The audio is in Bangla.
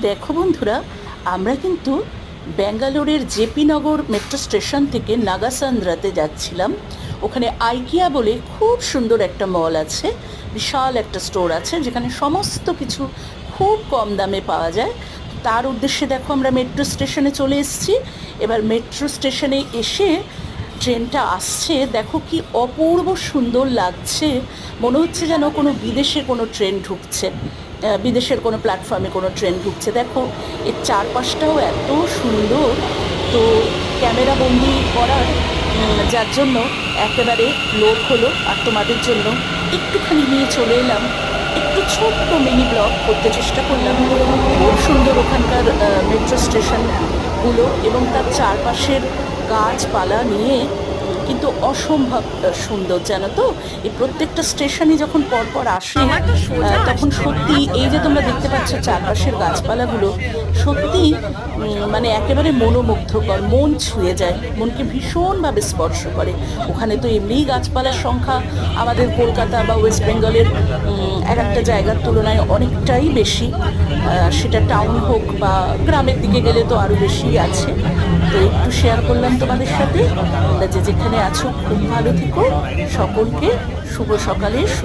দেখো বন্ধুরা, আমরা কিন্তু ব্যাঙ্গালোরের জেপি নগর মেট্রো স্টেশন থেকে নাগাসান্দ্রাতে যাচ্ছিলাম। ওখানে আইকিয়া বলে খুব সুন্দর একটা মল আছে, বিশাল একটা স্টোর আছে যেখানে সমস্ত কিছু খুব কম দামে পাওয়া যায়। তার উদ্দেশ্যে দেখো আমরা মেট্রো স্টেশনে চলে এসেছি। এবার মেট্রো স্টেশনে এসে ট্রেনটা আসছে, দেখো কি অপূর্ব সুন্দর লাগছে। মনে হচ্ছে যেন কোনো বিদেশে কোনো ট্রেন ঢুকছে, বিদেশের কোনো প্ল্যাটফর্মে কোনো ট্রেন ঢুকছে। দেখো এর চারপাশটাও এত সুন্দর। তো ক্যামেরা বন্দি করার যার জন্য একেবারে লোক হলো, আর তোমাদের জন্য একটুখানি নিয়ে চলে এলাম, একটু ছোট্ট মিনি ব্লগ করতে চেষ্টা করলাম। খুব সুন্দর ওখানকার মেট্রো স্টেশনগুলো এবং তার চারপাশের গাছপালা নিয়ে কিন্তু অসম্ভব সুন্দর, জানো তো। এই প্রত্যেকটা স্টেশনই যখন পরপর আসে তখন সত্যি এই যে তোমরা দেখতে পাচ্ছ চারপাশের গাছপালাগুলো, সত্যি মানে একেবারে মনোমুগ্ধকর, মন ছুঁয়ে যায়, মনকে ভীষণভাবে স্পর্শ করে। ওখানে তো এমনিই গাছপালার সংখ্যা আমাদের কলকাতা বা ওয়েস্ট বেঙ্গলের এক একটা জায়গার তুলনায় অনেকটাই বেশি। সেটা টাউন হোক বা গ্রামের দিকে গেলে তো আরও বেশি আছে। তো একটু শেয়ার করলাম তোমাদের সাথে। তোমরা যে যেখানে আছো খুব ভালো থেকো। সকলকে শুভ সকালে